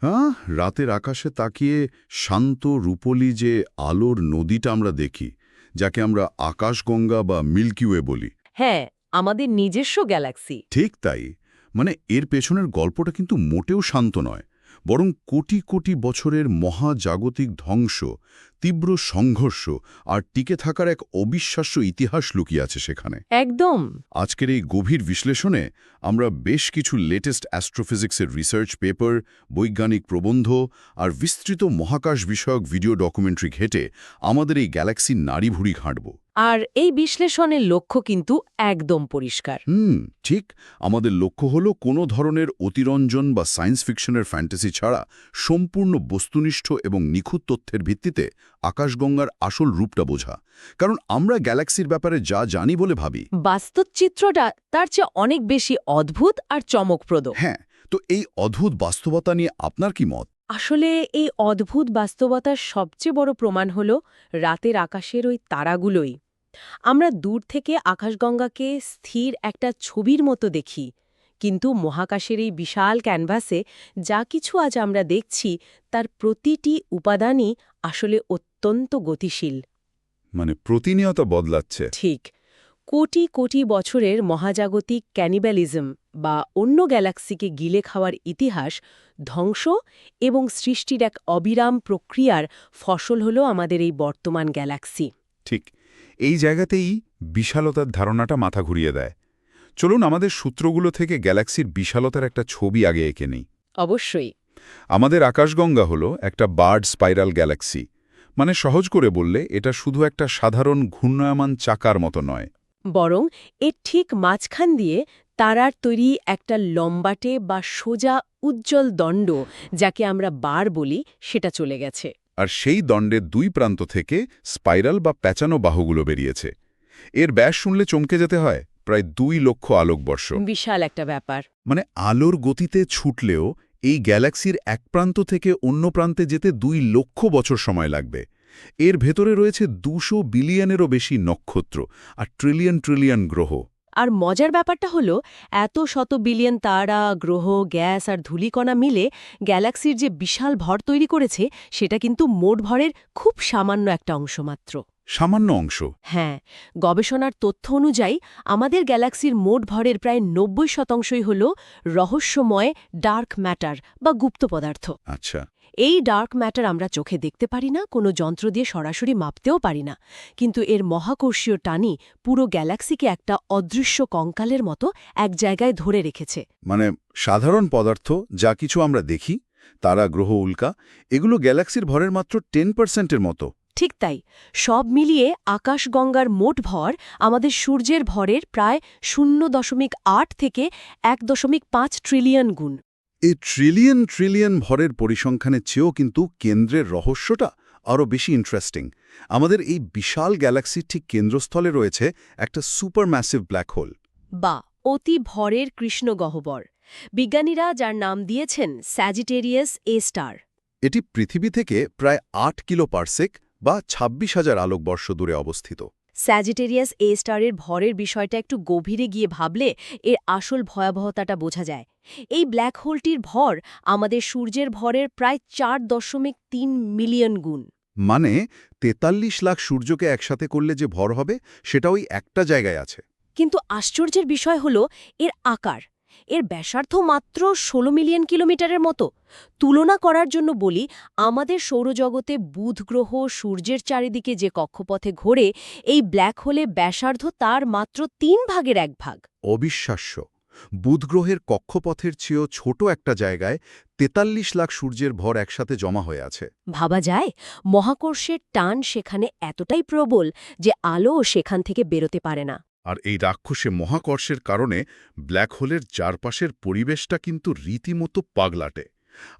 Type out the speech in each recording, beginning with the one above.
হ্যাঁ, রাতের আকাশে তাকিয়ে শান্ত রূপলি যে আলোর নদীটা আমরা দেখি, যাকে আমরা আকাশগঙ্গা বা মিল্কি ওয়ে বলি। হ্যাঁ, আমাদের নিজস্ব গ্যালাক্সি। ঠিক তাই। মানে এর পেছনের গল্পটা কিন্তু মোটেও শান্ত নয়, বরং কোটি কোটি বছরের মহাজাগতিক ধ্বংস, তীব্র সংঘর্ষ আর টিকে থাকার এক অবিশ্বাস্য ইতিহাস লুকিয়ে আছে সেখানে। একদম। আজকের এই গভীর বিশ্লেষণে আমরা বেশ কিছু লেটেস্ট অ্যাস্ট্রোফিজিক্সের রিসার্চ পেপার, বৈজ্ঞানিক প্রবন্ধ আর বিস্তৃত মহাকাশ বিষয়ক ভিডিও ডকুমেন্টারি ঘেঁটে আমাদের এই গ্যালাক্সির নাড়িভুড়ি ঘাঁটব। আর এই বিশ্লেষণের লক্ষ্য কিন্তু একদম পরিষ্কার। ঠিক। আমাদের লক্ষ্য হলো কোনো ধরনের অতিরঞ্জন বা সায়েন্স ফিকশনের ফ্যান্টাসি ছাড়া সম্পূর্ণ বস্তুনিষ্ঠ এবং নিখুঁত তথ্যের ভিত্তিতে আকাশগঙ্গার আসল রূপটা বোঝা। কারণ আমরা গ্যালাক্সির ব্যাপারে যা জানি বলে ভাবি, বাস্তব চিত্রটা তার চেয়ে অনেক বেশি অদ্ভুত আর চমকপ্রদ। হ্যাঁ, তো এই অদ্ভুত বাস্তবতা নিয়ে আপনার কি মত? আসলে এই অদ্ভুত বাস্তবতার সবচেয়ে বড় প্রমাণ হল রাতের আকাশের ওই তারাগুলোই। আমরা দূর থেকে আকাশগঙ্গাকে স্থির একটা ছবির মতো দেখি, কিন্তু মহাকাশের এই বিশাল ক্যানভাসে যা কিছু আজ আমরা দেখছি তার প্রতিটি উপাদানই আসলে অত্যন্ত গতিশীল। মানে প্রতিনিয়ত বদলাচ্ছে। ঠিক। কোটি কোটি বছরের মহাজাগতিক ক্যানিব্যালিজম বা অন্য গ্যালাক্সিকে গিলে খাওয়ার ইতিহাস, ধ্বংস এবং সৃষ্টির এক অবিরাম প্রক্রিয়ার ফসল হল আমাদের এই বর্তমান গ্যালাক্সি। ঠিক এই জায়গাতেই বিশালতার ধারণাটা মাথা ঘুরিয়ে দেয়। চলুন আমাদের সূত্রগুলো থেকে গ্যালাক্সির বিশালতার একটা ছবি আগে এঁকে নেই। অবশ্যই। আমাদের আকাশগঙ্গা হলো একটা বার্ড স্পাইরাল গ্যালাক্সি। মানে সহজ করে বললে এটা শুধু একটা সাধারণ ঘূর্ণায়মান চাকার মতো নয়, বরং এর ঠিক মাঝখান দিয়ে তারার তৈরি একটা লম্বাটে বা সোজা উজ্জ্বল দণ্ড, যাকে আমরা বার বলি, সেটা চলে গেছে। আর সেই দণ্ডের দুই প্রান্ত থেকে স্পাইরাল বা প্যাঁচানো বাহুগুলো বেরিয়েছে। এর ব্যাস শুনলে চমকে যেতে হয়, প্রায় 2 লক্ষ আলোকবর্ষ। বিশাল একটা ব্যাপার। মানে আলোর গতিতে ছুটলেও এই গ্যালাক্সির এক প্রান্ত থেকে অন্য প্রান্তে যেতে 2 লক্ষ বছর সময় লাগবে। এর ভেতরে রয়েছে 200 বিলিয়নেরও বেশি নক্ষত্র আর ট্রিলিয়ন ট্রিলিয়ন গ্রহ। আর মজার ব্যাপারটা হলো, এত শত বিলিয়ন তারা, গ্রহ, গ্যাস আর ধূলিকণা মিলে গ্যালাক্সির যে বিশাল ভর তৈরি করেছে, সেটা কিন্তু মোট ভরের খুব সামান্য একটা অংশ মাত্র। সামান্য অংশ? হ্যাঁ, গবেষণার তথ্য অনুযায়ী আমাদের গ্যালাক্সির মোট ভরের প্রায় 90% হল রহস্যময় ডার্ক ম্যাটার বা গুপ্ত পদার্থ। আচ্ছা। এই ডার্ক ম্যাটার আমরা চোখে দেখতে পারি না, কোনো যন্ত্র দিয়ে সরাসরি মাপতেও পারি না, কিন্তু এর মহাকর্ষীয় টানি পুরো গ্যালাক্সিকে একটা অদৃশ্য কঙ্কালের মতো এক জায়গায় ধরে রেখেছে। মানে সাধারণ পদার্থ যা কিছু আমরা দেখি, তারা, গ্রহ, উল্কা, এগুলো গ্যালাক্সির ভরের মাত্র 10%-এর মতো। ঠিক তাই। সব মিলিয়ে আকাশগঙ্গার মোট ভর আমাদের সূর্যের ভরের প্রায় 0.8 থেকে 1.5 ট্রিলিয়ন গুণ। এই ট্রিলিয়ন ট্রিলিয়ন ভরের পরিসংখ্যানের চেয়েও কিন্তু কেন্দ্রের রহস্যটা আরও বেশি ইন্টারেস্টিং। আমাদের এই বিশাল গ্যালাক্সির ঠিক কেন্দ্রস্থলে রয়েছে একটা সুপারম্যাসিভ ব্ল্যাক হোল, বা অতি ভরের কৃষ্ণগহ্বর। বিজ্ঞানীরা যার নাম দিয়েছেন স্যাজিটেরিয়াস এ স্টার। এটি পৃথিবী থেকে প্রায় 8 কিলো পারসেক বা 26,000 আলোকবর্ষ দূরে অবস্থিত। স্যাজিটেরিয়াস এ স্টারের ভরের বিষয়টা একটু গভীরে গিয়ে ভাবলে এর আসল ভয়াবহতাটা বোঝা যায়। এই ব্ল্যাক হোলটির ভর আমাদের সূর্যের ভরের প্রায় 4.3 মিলিয়ন গুণ। মানে 43 লাখ সূর্যকে একসাথে করলে যে ভর হবে, সেটা ওই একটা জায়গায় আছে। কিন্তু আশ্চর্যের বিষয় হল এর আকার। এর ব্যাসার্ধ মাত্র 16 মিলিয়ন কিলোমিটারের মতো। তুলনা করার জন্য বলি, আমাদের সৌরজগতে বুধ গ্রহ সূর্যের চারিদিকে যে কক্ষপথে ঘোরে, এই ব্ল্যাক হোলে ব্যাসার্ধ তার মাত্র 1/3 ভাগ। অবিশ্বাস্য! বুধ গ্রহের কক্ষপথের চেয়েও ছোট একটা জায়গায় 43 লাখ সূর্যের ভর একসাথে জমা হয়ে আছে। ভাবা যায়, মহাকর্ষের টান সেখানে এতটাই প্রবল যে আলোও সেখান থেকে বেরোতে পারে না। আর এই রাক্ষসে মহাকর্ষের কারণে ব্ল্যাক হোলের চারপাশের পরিবেশটা কিন্তু রীতিমতো পাগলাটে।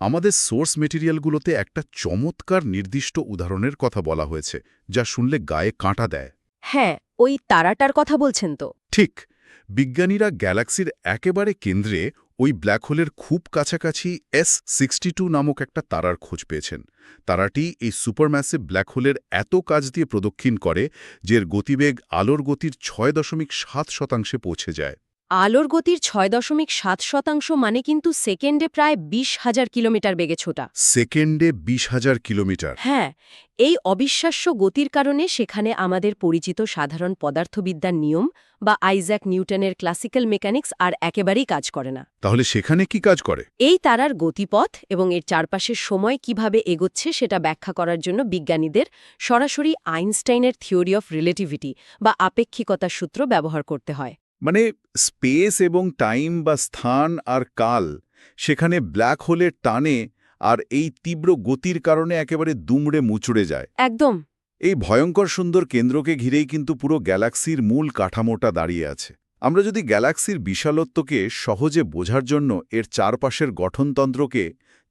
আমাদের সোর্স মেটেরিয়ালগুলোতে একটা চমৎকার নির্দিষ্ট উদাহরণের কথা বলা হয়েছে, যা শুনলে গায়ে কাঁটা দেয়। হ্যাঁ, ওই তারাটার কথা বলছেন তো? ঠিক। বিজ্ঞানীরা গ্যালাক্সির একেবারে কেন্দ্রে ওই ব্ল্যাক হোলের খুব কাছাকাছি S62 নামক একটা তারার খোঁজ পেয়েছেন। তারাটি এই সুপারম্যাসিভ ব্ল্যাক হোলের এত কাছ দিয়ে প্রদক্ষিণ করে যে এর গতিবেগ আলোর গতির 6.7% পৌঁছে যায়। আলোর গতির ৬.৭% মানে কিন্তু সেকেন্ডে প্রায় ২০,০০০ কিলোমিটার বেগে ছোটা। সেকেন্ডে ২০,০০০ কিলোমিটার। হ্যাঁ, এই অবিশ্বাস্য গতির কারণে সেখানে আমাদের পরিচিত সাধারণ পদার্থবিদ্যার নিয়ম বা আইজ্যাক নিউটনের ক্লাসিক্যাল মেকানিক্স আর একেবারেই কাজ করে না। তাহলে সেখানে কি কাজ করে? এই তারার গতিপথ এবং এর চারপাশের সময় কিভাবে এগোচ্ছে সেটা ব্যাখ্যা করার জন্য বিজ্ঞানীদের সরাসরি আইনস্টাইনের থিওরি অফ রিলেটিভিটি বা আপেক্ষিকতার সূত্র ব্যবহার করতে হয়। মানে স্পেস এবং টাইম বা স্থান আর কাল সেখানে ব্ল্যাক হোলের টানে আর এই তীব্র গতির কারণে একেবারে দুমড়ে মুচড়ে যায়। একদম। এই ভয়ঙ্কর সুন্দর কেন্দ্রকে ঘিরেই কিন্তু পুরো গ্যালাক্সির মূল কাঠামোটা দাঁড়িয়ে আছে। আমরা যদি গ্যালাক্সির বিশালত্বকে সহজে বোঝার জন্য এর চারপাশের গঠনতন্ত্রকে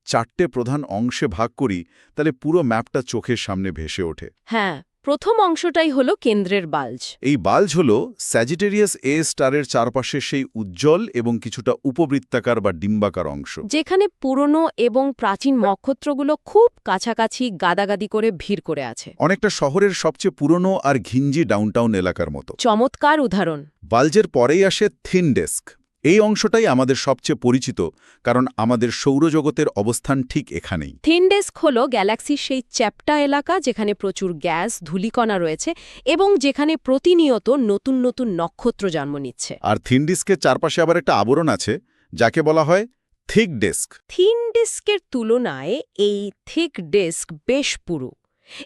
4টে প্রধান অংশে ভাগ করি, তাহলে পুরো ম্যাপটা চোখের সামনে ভেসে ওঠে। হ্যাঁ, প্রথম অংশটাই হলো কেন্দ্রের বাল্জ। এই বাল্জ হল স্যাজিটেরিয়াস এ স্টারের চারপাশে সেই উজ্জ্বল এবং কিছুটা উপবৃত্তাকার বা ডিম্বাকার অংশ, যেখানে পুরনো এবং প্রাচীন নক্ষত্রগুলো খুব কাছাকাছি গাদাগাদি করে ভিড় করে আছে। অনেকটা শহরের সবচেয়ে পুরনো আর ঘিঞ্জি ডাউনটাউন এলাকার মতো। চমৎকার উদাহরণ। বাল্জের পরেই আসে থিন ডিস্ক। এই অংশটাই আমাদের সবচেয়ে পরিচিত, কারণ আমাদের সৌরজগতের অবস্থান ঠিক এখানেই। থিন ডিস্ক হল গ্যালাক্সির সেই চ্যাপ্টা এলাকা যেখানে প্রচুর গ্যাস, ধূলিকণা রয়েছে এবং যেখানে প্রতিনিয়ত নতুন নতুন নক্ষত্র জন্ম নিচ্ছে। আর থিন ডিস্কের চারপাশে আবার একটা আবরণ আছে যাকে বলা হয় থিক ডিস্ক। থিন ডিস্কের তুলনায় এই থিক ডিস্ক বেশ পুরু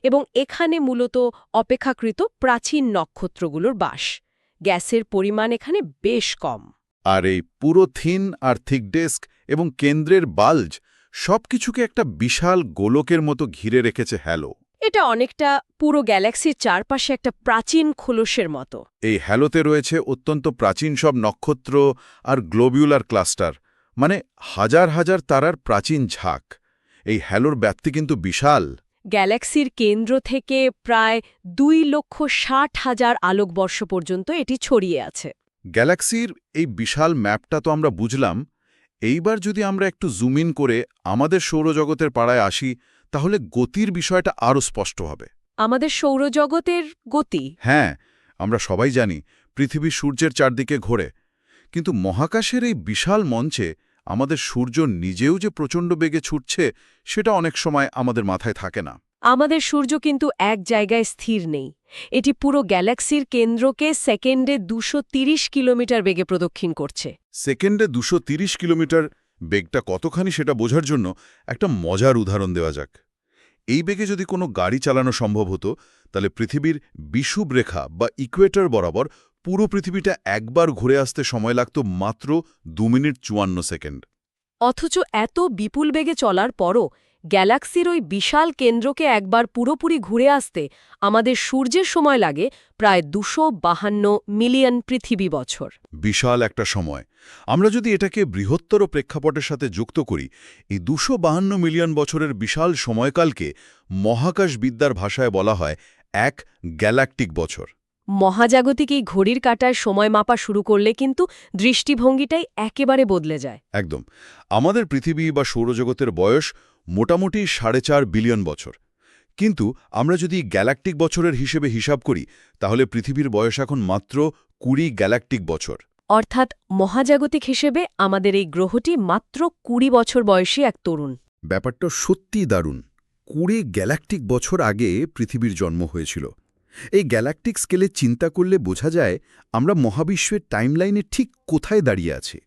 এবং এখানে মূলত অপেক্ষাকৃত প্রাচীন নক্ষত্রগুলোর বাস। গ্যাসের পরিমাণ এখানে বেশ কম। আর এই পুরো থিন আর থিক ডিস্ক এবং কেন্দ্রের বাল্জ সবকিছুকে একটা বিশাল গোলকের মতো ঘিরে রেখেছে হ্যালো। এটা অনেকটা পুরো গ্যালাক্সির চারপাশে একটা প্রাচীন খোলসের মতো। এই হ্যালোতে রয়েছে অত্যন্ত প্রাচীন সব নক্ষত্র আর গ্লোবিউলার ক্লাস্টার, মানে হাজার হাজার তারার প্রাচীন ঝাঁক। এই হ্যালোর ব্যাপ্তি কিন্তু বিশাল। গ্যালাক্সির কেন্দ্র থেকে প্রায় 2,60,000 আলোকবর্ষ পর্যন্ত এটি ছড়িয়ে আছে। গ্যালাক্সির এই বিশাল ম্যাপটা তো আমরা বুঝলাম। এইবার যদি আমরা একটু জুম ইন করে আমাদের সৌরজগতের পাড়ায় আসি, তাহলে গতির বিষয়টা আরও স্পষ্ট হবে। আমাদের সৌরজগতের গতি? হ্যাঁ, আমরা সবাই জানি পৃথিবী সূর্যের চারদিকে ঘোরে, কিন্তু মহাকাশের এই বিশাল মঞ্চে আমাদের সূর্য নিজেও যে প্রচণ্ড বেগে ছুটছে সেটা অনেক সময় আমাদের মাথায় থাকে না। আমাদের সূর্য কিন্তু এক জায়গায় স্থির নেই। এটি পুরো গ্যালাক্সির কেন্দ্রকে সেকেন্ডে 230 কিলোমিটার বেগে প্রদক্ষিণ করছে। সেকেন্ডে 230 কিলোমিটার বেগটা কতখানি সেটা বোঝার জন্য একটা মজার উদাহরণ দেওয়া যাক। এই বেগে যদি কোনো গাড়ি চালানো সম্ভব হতো, তাহলে পৃথিবীর বিষুবরেখা বা ইকুয়েটর বরাবর পুরো পৃথিবীটা একবার ঘুরে আসতে সময় লাগত মাত্র 2 মিনিট 54 সেকেন্ড। অথচ এত বিপুল বেগে চলার পরও গ্যালাক্সির ওই বিশাল কেন্দ্রকে একবার পুরোপুরি ঘুরে আসতে আমাদের সূর্যের সময় লাগে প্রায় 252 মিলিয়ন পৃথিবী বছর। বিশাল একটা সময়। আমরা যদি এটাকে বৃহত্তর প্রেক্ষাপটের সাথে যুক্ত করি, এই 252 মিলিয়ন বছরের বিশাল সময়কালকে মহাকাশবিদ্যার ভাষায় বলা হয় এক গ্যালাকটিক বছর। মহাজাগতিক এই ঘড়ির কাঁটায় সময় মাপা শুরু করলে কিন্তু দৃষ্টিভঙ্গিটাই একেবারে বদলে যায়। একদম। আমাদের পৃথিবী বা সৌরজগতের বয়স মোটামুটি 4.5 বিলিয়ন বছর। কিন্তু আমরা যদি গ্যালাকটিক বছরের হিসাব করি, তাহলে পৃথিবীর বয়স এখন মাত্র 20 গ্যালাকটিক বছর। অর্থাৎ মহাজাগতিক হিসেবে আমাদের এই গ্রহটি মাত্র 20 বছর বয়সী এক তরুণ। ব্যাপারটা সত্যি দারুণ। 20 গ্যালাকটিক বছর আগে পৃথিবীর জন্ম হয়েছিল। এই গ্যালাকটিক স্কেলে চিন্তা করলে বোঝা যায় আমরা মহাবিশ্বের টাইমলাইনে ঠিক কোথায় দাঁড়িয়ে আছি।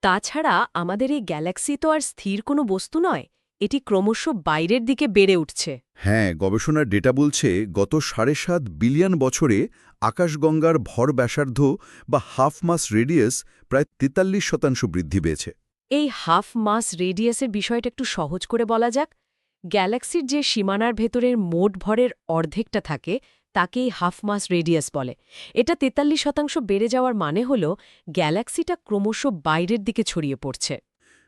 তাছাড়া আমাদের এই গ্যালাক্সি তো আর স্থির কোনো বস্তু নয়, এটি ক্রমশ বাইরের দিকে বেড়ে উঠছে। হ্যাঁ, গবেষণার ডেটা বলছে গত 7.5 বিলিয়ন বছরে আকাশগঙ্গার ভর ব্যাসার্ধ বা হাফ মাস রেডিয়াস প্রায় 43% বৃদ্ধি পেয়েছে। এই হাফ মাস রেডিয়াসের বিষয়টা একটু সহজ করে বলা যাক। গ্যালাক্সির যে সীমানার ভেতরের মোট ভরের অর্ধেকটা থাকে তাকেই হাফ মাস রেডিয়াস বলে। এটা 43% বেড়ে যাওয়ার মানে হল গ্যালাক্সিটা ক্রমশ বাইরের দিকে ছড়িয়ে পড়ছে।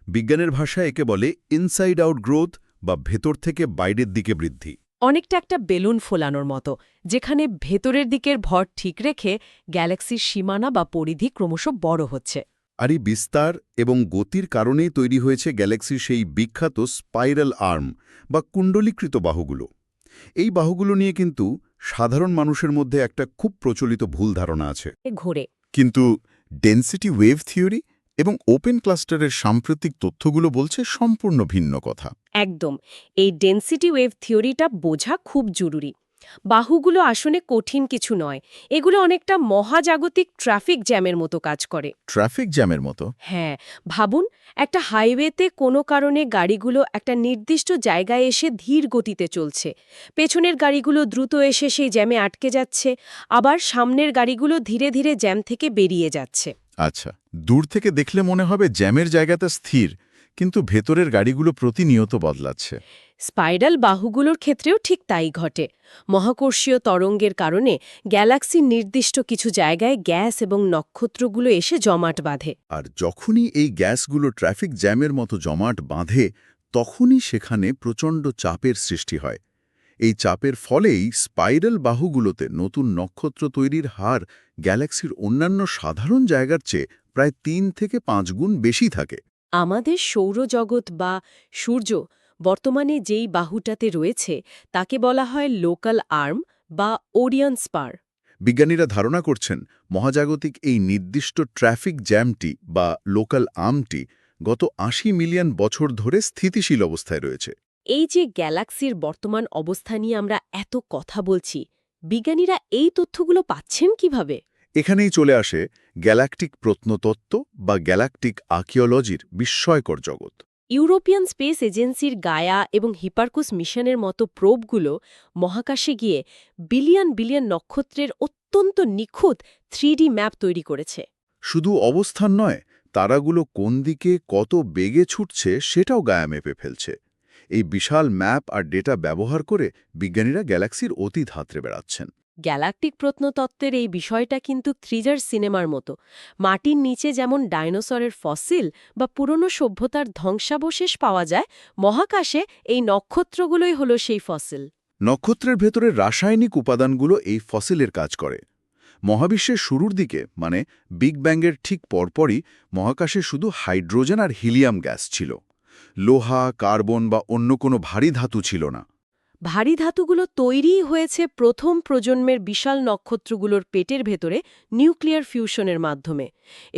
বিজ্ঞানের ভাষায় একে বলে ইনসাইড আউট গ্রোথ বা ভেতর থেকে বাইরের দিকে বৃদ্ধি। অনেকটা একটা বেলুন ফোলানোর মতো, যেখানে ভেতরের দিকের ভর ঠিক রেখে গ্যালাক্সির সীমানা বা পরিধি ক্রমশ বড় হচ্ছে। আর এই বিস্তার এবং গতির কারণেই তৈরি হয়েছে গ্যালাক্সির সেই বিখ্যাত স্পাইরাল আর্ম বা কুণ্ডলীকৃত বাহুগুলো। এই বাহুগুলো নিয়ে কিন্তু সাধারণ মানুষের মধ্যে একটা খুব প্রচলিত ভুল ধারণা আছে। ঘোরে। কিন্তু ডেনসিটি ওয়েভ থিওরি এবং ওপেন ক্লাস্টারের সাম্প্রতিক তথ্যগুলো বলছে সম্পূর্ণ ভিন্ন কথা। একদম। এই ডেনসিটি ওয়েভ থিওরিটা বোঝা খুব জরুরি। বাহুগুলো আসলে কঠিন কিছু নয়, এগুলো অনেকটা মহাজাগতিক ট্রাফিক জ্যামের মতো কাজ করে। ট্রাফিক জ্যামের মতো? হ্যাঁ, ভাবুন, একটা হাইওয়েতে কোনো কারণে গাড়িগুলো একটা নির্দিষ্ট জায়গায় এসে ধীর গতিতে চলছে। পেছনের গাড়িগুলো দ্রুত এসে সেই জ্যামে আটকে যাচ্ছে, আবার সামনের গাড়িগুলো ধীরে ধীরে জ্যাম থেকে বেরিয়ে যাচ্ছে। আচ্ছা, দূর থেকে দেখলে মনে হবে জ্যামের জায়গাটা স্থির, কিন্তু ভেতরের গাড়িগুলো প্রতিনিয়ত বদলাচ্ছে। স্পাইরাল বাহুগুলোর ক্ষেত্রেও ঠিক তাই ঘটে। মহাকর্ষীয় তরঙ্গের কারণে গ্যালাক্সির নির্দিষ্ট কিছু জায়গায় গ্যাস এবং নক্ষত্রগুলো এসে জমাট বাঁধে। আর যখনই এই গ্যাসগুলো ট্রাফিক জ্যামের মতো জমাট বাঁধে, তখনই সেখানে প্রচণ্ড চাপের সৃষ্টি হয়। এই চাপের ফলেই স্পাইরাল বাহুগুলোতে নতুন নক্ষত্র তৈরির হার গ্যালাক্সির অন্যান্য সাধারণ জায়গার চেয়ে প্রায় 3 থেকে 5 গুণ বেশি থাকে। আমাদের সৌরজগৎ বা সূর্য বর্তমানে যেই বাহুটাতে রয়েছে তাকে বলা হয় লোকাল আর্ম বা ওরিয়ন স্পার। বিজ্ঞানীরা ধারণা করছেন মহাজাগতিক এই নির্দিষ্ট ট্রাফিক জ্যামটি বা লোকাল আর্মটি গত ৮০ মিলিয়ন বছর ধরে স্থিতিশীল অবস্থায় রয়েছে। এই যে গ্যালাক্সির বর্তমান অবস্থা নিয়ে আমরা এত কথা বলছি, বিজ্ঞানীরা এই তথ্যগুলো পাচ্ছেন কিভাবে? এখানেই চলে আসে গ্যালাকটিক প্রত্নতত্ত্ব বা গ্যালাকটিক আর্কিওলজির বিস্ময়কর জগৎ। ইউরোপিয়ান স্পেস এজেন্সির গায়া এবং হিপারকুস মিশনের মতো প্রোবগুলো মহাকাশে গিয়ে বিলিয়ন বিলিয়ন নক্ষত্রের অত্যন্ত নিখুঁত 3D ম্যাপ তৈরি করেছে। শুধু অবস্থান নয়, তারাগুলো কোন দিকে কত বেগে ছুটছে সেটাও গায়া মেপে ফেলছে। এই বিশাল ম্যাপ আর ডেটা ব্যবহার করে বিজ্ঞানীরা গ্যালাক্সির অতীত হাতড়ে বেড়াচ্ছেন। গ্যালাকটিক প্রত্নতত্ত্বের এই বিষয়টা কিন্তু থ্রিজার সিনেমার মতো। মাটির নিচে যেমন ডাইনোসরের ফসিল বা পুরনো সভ্যতার ধ্বংসাবশেষ পাওয়া যায়, মহাকাশে এই নক্ষত্রগুলোই হলো সেই ফসিল। নক্ষত্রের ভেতরে রাসায়নিক উপাদানগুলো এই ফসিলের কাজ করে। মহাবিশ্বের শুরুর দিকে, মানে বিগ ব্যাংয়ের ঠিক পরপরই, মহাকাশে শুধু হাইড্রোজেন আর হিলিয়াম গ্যাস ছিল। লোহা, কার্বন বা অন্য কোনো ভারী ধাতু ছিল না। ভারী ধাতুগুলো তৈরিই হয়েছে প্রথম প্রজন্মের বিশাল নক্ষত্রগুলোর পেটের ভেতরে নিউক্লিয়ার ফিউশনের মাধ্যমে,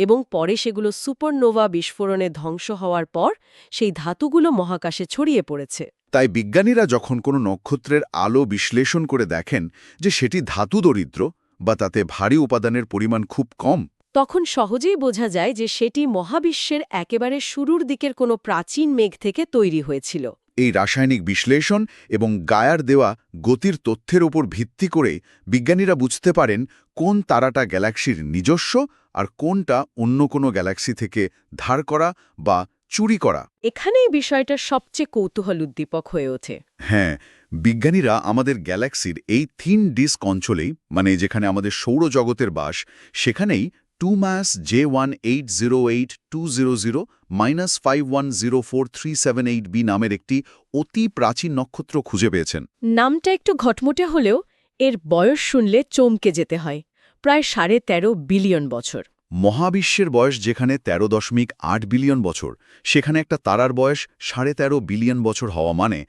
এবং পরে সেগুলো সুপারনোভা বিস্ফোরণে ধ্বংস হওয়ার পর সেই ধাতুগুলো মহাকাশে ছড়িয়ে পড়েছে। তাই বিজ্ঞানীরা যখন কোনো নক্ষত্রের আলো বিশ্লেষণ করে দেখেন যে সেটি ধাতু দরিদ্র বা তাতে ভারী উপাদানের পরিমাণ খুব কম, তখন সহজেই বোঝা যায় যে সেটি মহাবিশ্বের একেবারে শুরুর দিকের কোনো প্রাচীন মেঘ থেকে তৈরি হয়েছিল। এই রাসায়নিক বিশ্লেষণ এবং গায়ার দেওয়া গতির তথ্যের উপর ভিত্তি করে বিজ্ঞানীরা বুঝতে পারেন কোন তারাটা গ্যালাক্সির নিজস্ব আর কোনটা অন্য কোনো গ্যালাক্সি থেকে ধার করা বা চুরি করা। এখানেই বিষয়টা সবচেয়ে কৌতূহল উদ্দীপক হয়ে ওঠে। হ্যাঁ, বিজ্ঞানীরা আমাদের গ্যালাক্সির এই থিন ডিস্ক অঞ্চলেই, মানে যেখানে আমাদের সৌরজগতের বাস, সেখানেই 2MASS J1800200-5104378b নামের একটি অতি প্রাচীন নক্ষত্র খুঁজে পেয়েছেন। নামটা একটু ঘটমটে হলেও এর বয়স শুনলে চমকে যেতে হয়। প্রায় 13.5 বিলিয়ন বছর। মহাবিশ্বের বয়স যেখানে 13.8 বিলিয়ন বছর, সেখানে একটা তারার বয়স 13.5 বিলিয়ন বছর হওয়া মানে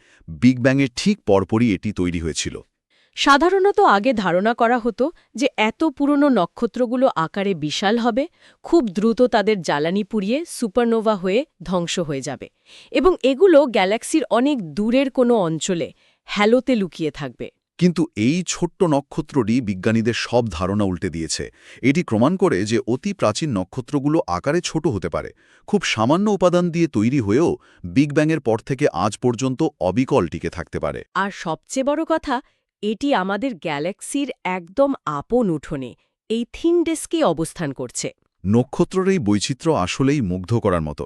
বিগ ব্যাংয়ের ঠিক পরপরই এটি তৈরি হয়েছিল। সাধারণত আগে ধারণা করা হতো যে এত পুরনো নক্ষত্রগুলো আকারে বিশাল হবে, খুব দ্রুত তাদের জ্বালানি পুড়িয়ে সুপারনোভা হয়ে ধ্বংস হয়ে যাবে, এবং এগুলো গ্যালাক্সির অনেক দূরের কোনো অঞ্চলে হ্যালোতে লুকিয়ে থাকবে। কিন্তু এই ছোট্ট নক্ষত্রটি বিজ্ঞানীদের সব ধারণা উল্টে দিয়েছে। এটি প্রমাণ করে যে অতি প্রাচীন নক্ষত্রগুলো আকারে ছোট হতে পারে, খুব সামান্য উপাদান দিয়ে তৈরি হয়েও বিগ ব্যাংয়ের পর থেকে আজ পর্যন্ত অবিকল টিকে থাকতে পারে। আর সবচেয়ে বড় কথা, এটি আমাদের গ্যালাক্সির একদম আপন উঠোনে, এই থিন ডিস্কে অবস্থান করছে। নক্ষত্রের এই বৈচিত্র্য আসলেই মুগ্ধ করার মতো।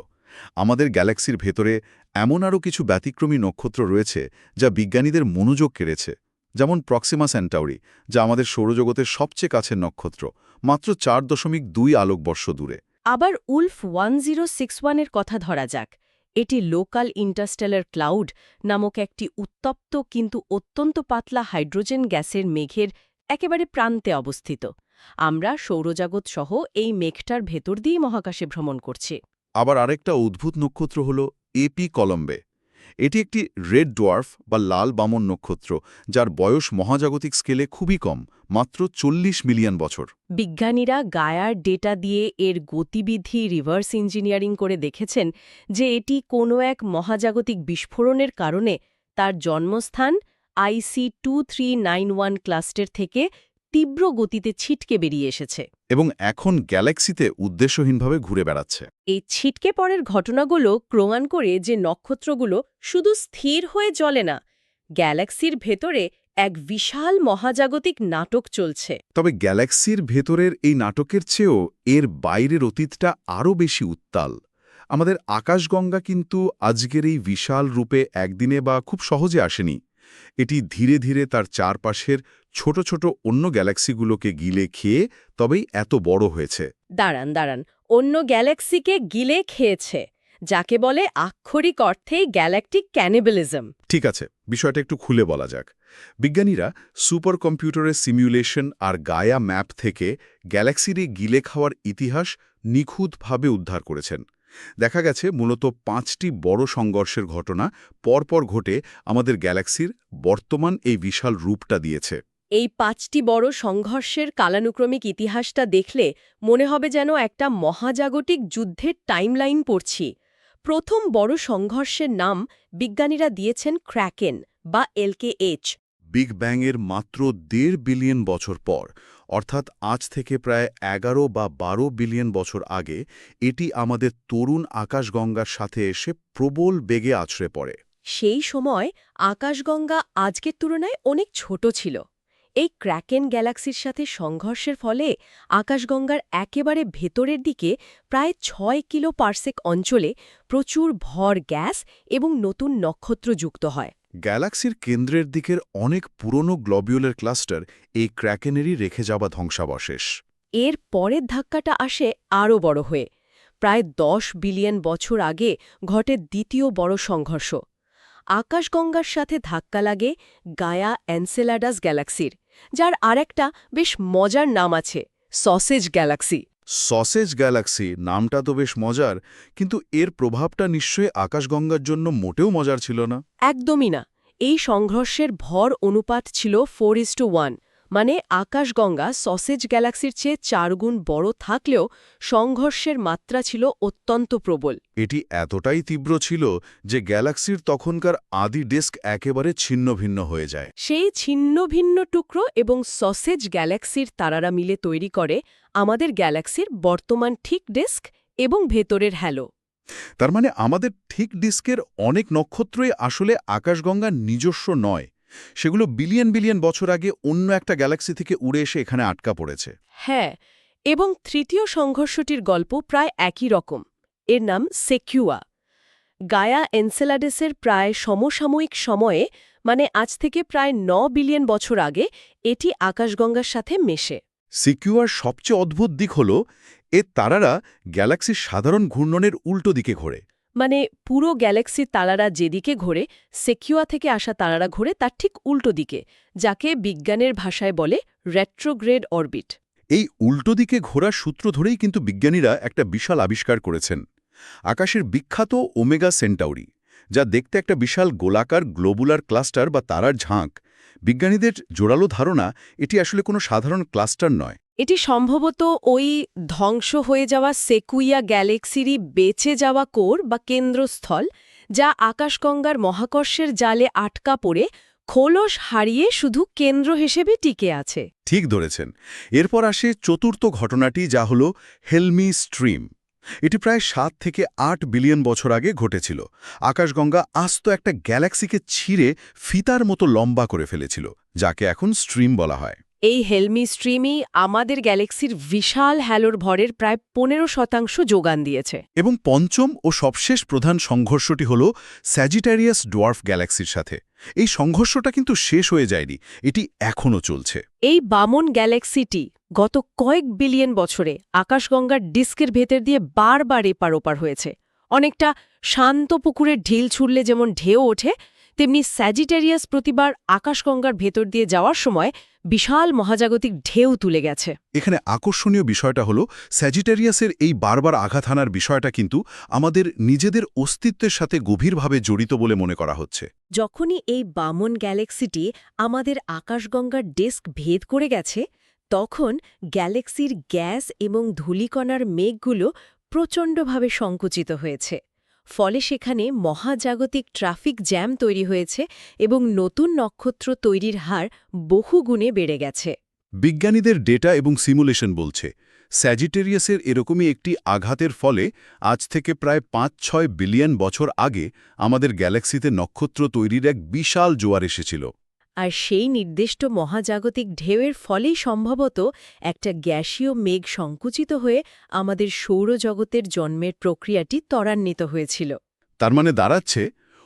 আমাদের গ্যালাক্সির ভেতরে এমন আরও কিছু ব্যতিক্রমী নক্ষত্র রয়েছে যা বিজ্ঞানীদের মনোযোগ কেড়েছে, যেমন প্রক্সিমা সেন্টাউরি, যা আমাদের সৌরজগতের সবচেয়ে কাছের নক্ষত্র, মাত্র 4.2 আলোকবর্ষ দূরে। আবার উলফ 1061-এর কথা ধরা যাক। এটি লোকাল ইন্টারস্টেলার ক্লাউড নামক একটি উত্তপ্ত কিন্তু অত্যন্ত পাতলা হাইড্রোজেন গ্যাসের মেঘের একেবারে প্রান্তে অবস্থিত। আমরা সৌরজগৎ সহ এই মেঘটার ভেতর দিয়ে মহাকাশে ভ্রমণ করছি। আবার আরেকটা অদ্ভুত নক্ষত্র হল এপি কলম্বে। এটি একটি রেড ডোয়ার্ফ বা লাল বামন নক্ষত্র, যার বয়স মহাজাগতিক স্কেলে খুবই কম, মাত্র 40 মিলিয়ন বছর। বিজ্ঞানীরা গায়ার ডেটা দিয়ে এর গতিবিধি রিভার্স ইঞ্জিনিয়ারিং করে দেখেছেন যে এটি কোনো এক মহাজাগতিক বিস্ফোরণের কারণে তার জন্মস্থান IC 2391 ক্লাস্টার থেকে তীব্র গতিতে ছিটকে বেরিয়ে এসেছে। এবং এখন গ্যালাক্সিতে উদ্দেশ্যহীনভাবে ঘুরে বেড়াচ্ছে। এই ছিটকে পড়ার ঘটনাগুলো প্রমাণ করে যে নক্ষত্রগুলো শুধু স্থির হয়ে জ্বলে না, গ্যালাক্সির ভেতরে এক বিশাল মহাজাগতিক নাটক চলছে। তবে গ্যালাক্সির ভেতরের এই নাটকের চেয়েও এর বাইরের অতীতটা আরও বেশি উত্তাল। আমাদের আকাশগঙ্গা কিন্তু আজকের এই বিশাল রূপে একদিনে বা খুব সহজে আসেনি। এটি ধীরে ধীরে তার চারপাশের ছোট ছোট অন্য গ্যালাক্সিগুলোকে গিলে খেয়ে তবেই এত বড় হয়েছে। দাঁড়ান, অন্য গ্যালাক্সিকে গিলে খেয়েছে, যাকে বলে আক্ষরিক অর্থেই গ্যালাকটিক ক্যানিবালিজম। ঠিক আছে, বিষয়টা একটু খুলে বলা যাক। বিজ্ঞানীরা সুপার কম্পিউটারের সিমুলেশন আর গায়া ম্যাপ থেকে গ্যালাক্সির এই গিলে খাওয়ার ইতিহাস নিখুঁতভাবে উদ্ধার করেছেন। দেখা গেছে মূলত 5টি বড় সংঘর্ষের ঘটনা পরপর ঘটে আমাদের গ্যালাক্সির বর্তমান এই বিশাল রূপটা দিয়েছে। এই 5টি বড় সংঘর্ষের কালানুক্রমিক ইতিহাসটা দেখলে মনে হবে যেন একটা মহাজাগতিক যুদ্ধের টাইমলাইন পড়ছি। প্রথম বড় সংঘর্ষের নাম বিজ্ঞানীরা দিয়েছেন ক্র্যাকেন বা LKH। বিগ ব্যাংয়ের মাত্র 1.5 বিলিয়ন বছর পর, অর্থাৎ আজ থেকে প্রায় 11 বা 12 বিলিয়ন বছর আগে, এটি আমাদের তরুণ আকাশগঙ্গার সাথে এসে প্রবল বেগে আছড়ে পড়ে। সেই সময় আকাশগঙ্গা আজকের তুলনায় অনেক ছোট ছিল। এই ক্র্যাকেন গ্যালাক্সির সাথে সংঘর্ষের ফলে আকাশগঙ্গার একেবারে ভেতরের দিকে প্রায় 6 কিলো পারসেক অঞ্চলে প্রচুর ভর গ্যাস এবং নতুন নক্ষত্র যুক্ত হয়। গ্যালাক্সির কেন্দ্রের দিকের অনেক পুরনো গ্লোবিউলার ক্লাস্টার এই ক্র্যাকেনেরই রেখে যাওয়া ধ্বংসাবশেষ। এর পরের ধাক্কাটা আসে আরও বড় হয়ে। প্রায় 10 বিলিয়ন বছর আগে ঘটে দ্বিতীয় বড় সংঘর্ষ। আকাশগঙ্গার সাথে ধাক্কা লাগে গায়া এনসেলাডাস গ্যালাক্সির, যার আরেকটা বেশ মজার নাম আছে, সসেজ গ্যালাক্সি। সসেজ গ্যালাক্সি নামটা তো বেশ মজার, কিন্তু এর প্রভাবটা নিশ্চয়ই আকাশগঙ্গার জন্য মোটেও মজার ছিল না। একদমই না। এই সংঘর্ষের ভর অনুপাত ছিল 4:1, মানে আকাশগঙ্গা সসেজ গ্যালাক্সির চেয়ে 4 গুণ বড় থাকলেও সংঘর্ষের মাত্রা ছিল অত্যন্ত প্রবল। এটি এতটাই তীব্র ছিল যে গ্যালাক্সির তখনকার আদি ডিস্ক একেবারে ছিন্নভিন্ন হয়ে যায়। সেই ছিন্ন ভিন্ন টুকরো এবং সসেজ গ্যালাক্সির তারারা মিলে তৈরি করে আমাদের গ্যালাক্সির বর্তমান ঠিক ডিস্ক এবং ভেতরের হ্যালো। তার মানে আমাদের ঠিক ডিস্কের অনেক নক্ষত্রই আসলে আকাশগঙ্গার নিজস্ব নয়, সেগুলো বিলিয়ন বিলিয়ন বছর আগে অন্য একটা গ্যালাক্সি থেকে উড়ে এসে এখানে আটকা পড়েছে। হ্যাঁ, এবং তৃতীয় সংঘর্ষটির গল্প প্রায় একই রকম। এর নাম সেকিউয়া। গায়া এনসেলাডাসের প্রায় সমসাময়িক সময়ে, মানে আজ থেকে প্রায় 9 বিলিয়ন বছর আগে, এটি আকাশগঙ্গার সাথে মেশে। সিকিউয়ার সবচেয়ে অদ্ভুত দিক হল এর তারারা গ্যালাক্সির সাধারণ ঘূর্ণনের উল্টো দিকে ঘোরে। মানে পুরো গ্যালাক্সির তারারা যেদিকে ঘোরে, সেকিউয়া থেকে আসা তারারা ঘোরে তার ঠিক উল্টো দিকে, যাকে বিজ্ঞানের ভাষায় বলে রেট্রোগ্রেড অরবিট। এই উল্টো দিকে ঘোরার সূত্র ধরেই কিন্তু বিজ্ঞানীরা একটা বিশাল আবিষ্কার করেছেন, আকাশের বিখ্যাত ওমেগা সেন্টাউরি, যা দেখতে একটা বিশাল গোলাকার গ্লোবুলার ক্লাস্টার বা তারার ঝাঁক। বিজ্ঞানীদের জোরালো ধারণা এটি আসলে কোনো সাধারণ ক্লাস্টার নয়। এটি সম্ভবত ওই ধ্বংস হয়ে যাওয়া সেকুইয়া গ্যালাক্সিরই বেঁচে যাওয়া কোর বা কেন্দ্রস্থল, যা আকাশগঙ্গার মহাকর্ষের জালে আটকা পড়ে খোলস হারিয়ে শুধু কেন্দ্র হিসেবে টিকে আছে। ঠিক ধরেছেন। এরপর আসে চতুর্থ ঘটনাটি, যা হল হেলমি স্ট্রিম। এটি প্রায় 7 থেকে 8 বিলিয়ন বছর আগে ঘটেছিল। আকাশগঙ্গা আস্ত একটা গ্যালাক্সিকে ছিঁড়ে ফিতার মতো লম্বা করে ফেলেছিল, যাকে এখন স্ট্রিম বলা হয়। এই হেলমি স্ট্রিমই আমাদের গ্যালাক্সির বিশাল হ্যালোর ভরের প্রায় 15% যোগান দিয়েছে। এবং পঞ্চম ও সবশেষ প্রধান সংঘর্ষটি হল স্যাজিটারিয়াস ডোয়ার্ফ গ্যালাক্সির সাথে। এই সংঘর্ষটা কিন্তু শেষ হয়ে যায়নি, এটি এখনও চলছে। এই বামন গ্যালাক্সিটি গত কয়েক বিলিয়ন বছরে আকাশগঙ্গার ডিস্কের ভেতর দিয়ে বারবার এপার ওপার হয়েছে। অনেকটা শান্ত পুকুরের ঢিল ছুড়লে যেমন ঢেউ ওঠে, তেমনি স্যাজিটারিয়াস প্রতিবার আকাশগঙ্গার ভেতর দিয়ে যাওয়ার সময় বিশাল মহাজাগতিক ঢেউ তুলে গেছে। এখানে আকর্ষণীয় বিষয়টা হলো স্যাজিটেরিয়াসের এই বারবার আঘাত হানার বিষয়টা কিন্তু আমাদের নিজেদের অস্তিত্বের সাথে গভীরভাবে জড়িত বলে মনে করা হচ্ছে। যখনই এই বামন গ্যালাক্সিটি আমাদের আকাশগঙ্গার ডিস্ক ভেদ করে গেছে, তখন গ্যালাক্সির গ্যাস এবং ধূলিকণার মেঘগুলো প্রচণ্ডভাবে সংকুচিত হয়েছে। ফলে সেখানে মহাজাগতিক ট্রাফিক জ্যাম তৈরি হয়েছে এবং নতুন নক্ষত্র তৈরির হার বহুগুণে বেড়ে গেছে। বিজ্ঞানীদের ডেটা এবং সিমুলেশন বলছে স্যাজিটেরিয়াসের এরকমই একটি আঘাতের ফলে আজ থেকে প্রায় ৫-৬ বিলিয়ন বছর আগে আমাদের গ্যালাক্সিতে নক্ষত্র তৈরির এক বিশাল জোয়ার এসেছিল। আর সেই নির্দিষ্ট মহাজাগতিক ঢেউয়ের ফলেই সম্ভবত একটা গ্যাসীয় মেঘ সংকুচিত হয়ে আমাদের সৌরজগতের জন্মের প্রক্রিয়াটি ত্বরান্বিত হয়েছিল। তার মানে দাঁড়াচ্ছে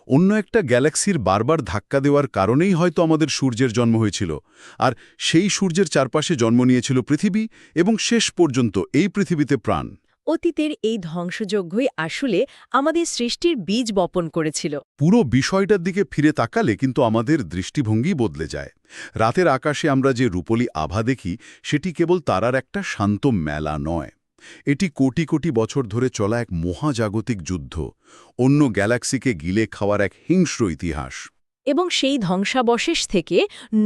অন্য একটা গ্যালাক্সির বারবার ধাক্কা দেওয়ার কারণেই হয়তো আমাদের সূর্যের জন্ম হয়েছিল, আর সেই সূর্যের চারপাশে জন্ম নিয়েছিল পৃথিবী এবং শেষ পর্যন্ত এই পৃথিবীতে প্রাণ। অতীতের এই ধ্বংসযজ্ঞই আসলে আমাদের সৃষ্টির বীজ বপন করেছিল। পুরো বিষয়টার দিকে ফিরে তাকালে কিন্তু আমাদের দৃষ্টিভঙ্গি বদলে যায়। রাতের আকাশে আমরা যে রূপলি আভা দেখি সেটি কেবল তারার একটা শান্ত মেলা নয়, এটি কোটি কোটি বছর ধরে চলা এক মহাজাগতিক যুদ্ধ, অন্য গ্যালাক্সিকে গিলে খাওয়ার এক হিংস্র ইতিহাস। এবং সেই ধ্বংসাবশেষ থেকে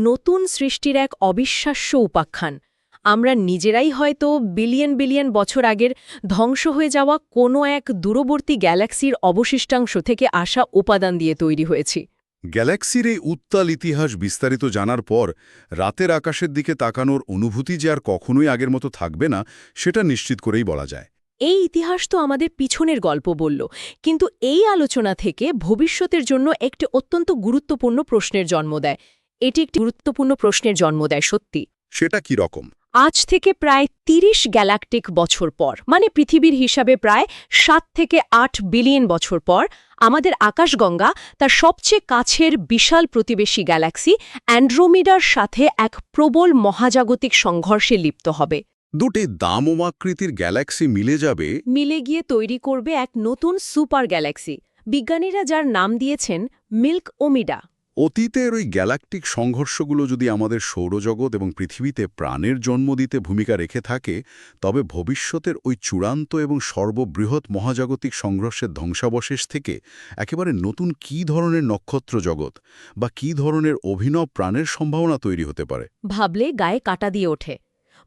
নতুন সৃষ্টির এক অবিশ্বাস্য উপাখ্যান আমরা নিজেরাই হয়তো বিলিয়ন বিলিয়ন বছর আগের ধ্বংস হয়ে যাওয়া কোনো এক দূরবর্তী গ্যালাক্সির অবশিষ্টাংশ থেকে আসা উপাদান দিয়ে তৈরি হয়েছি। গ্যালাক্সির এই উত্তাল ইতিহাস বিস্তারিত জানার পর রাতের আকাশের দিকে তাকানোর অনুভূতি যে আর কখনোই আগের মতো থাকবে না সেটা নিশ্চিত করেই বলা যায়। এই ইতিহাস তো আমাদের পিছনের গল্প বলল, কিন্তু এই আলোচনা থেকে ভবিষ্যতের জন্য একটি অত্যন্ত গুরুত্বপূর্ণ প্রশ্নের জন্ম দেয়। এটি একটি গুরুত্বপূর্ণ প্রশ্নের জন্ম দেয় সত্যি। সেটা কি রকম? আজ থেকে প্রায় ৩০ গ্যালাকটিক বছর পর, মানে পৃথিবীর হিসাবে প্রায় ৭ থেকে ৮ বিলিয়ন বছর পর, আমাদের আকাশগঙ্গা তার সবচেয়ে কাছের বিশাল প্রতিবেশী গ্যালাক্সি অ্যান্ড্রোমিডার সাথে এক প্রবল মহাজাগতিক সংঘর্ষে লিপ্ত হবে। দুটি দামমাকৃতির গ্যালাক্সি মিলে যাবে, মিলে গিয়ে তৈরি করবে এক নতুন সুপার গ্যালাক্সি, বিজ্ঞানীরা যার নাম দিয়েছেন মিল্ক ওমিডা। অতীতের ওই গ্যালাকটিক সংঘর্ষগুলো যদি আমাদের সৌরজগৎ এবং পৃথিবীতে প্রাণের জন্ম দিতে ভূমিকা রেখে থাকে, তবে ভবিষ্যতের ওই চূড়ান্ত এবং সর্ববৃহৎ মহাজাগতিক সংঘর্ষের ধ্বংসাবশেষ থেকে একেবারে নতুন কী ধরনের নক্ষত্র জগৎ বা কী ধরনের অভিনব প্রাণের সম্ভাবনা তৈরি হতে পারে ভাবলে গায়ে কাঁটা দিয়ে ওঠে।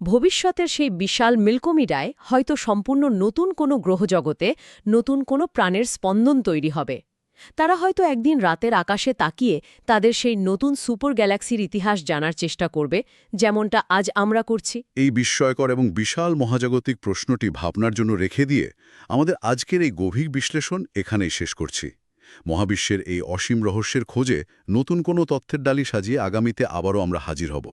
ভবিষ্যতের সেই বিশাল মিল্কোমিডায় হয়তো সম্পূর্ণ নতুন কোনো গ্রহজগতে নতুন কোনো প্রাণের স্পন্দন তৈরি হবে। তারা হয়তো একদিন রাতের আকাশে তাকিয়ে তাদের সেই নতুন সুপার গ্যালাক্সির ইতিহাস জানার চেষ্টা করবে, যেমনটা আজ আমরা করছি। এই বিস্ময়কর এবং বিশাল মহাজাগতিক প্রশ্নটি ভাবনার জন্য রেখে দিয়ে আমাদের আজকের এই গভীর বিশ্লেষণ এখানেই শেষ করছি। মহাবিশ্বের এই অসীম রহস্যের খোঁজে নতুন কোনো তথ্যের ডালি সাজিয়ে আগামীতে আবারও আমরা হাজির হব।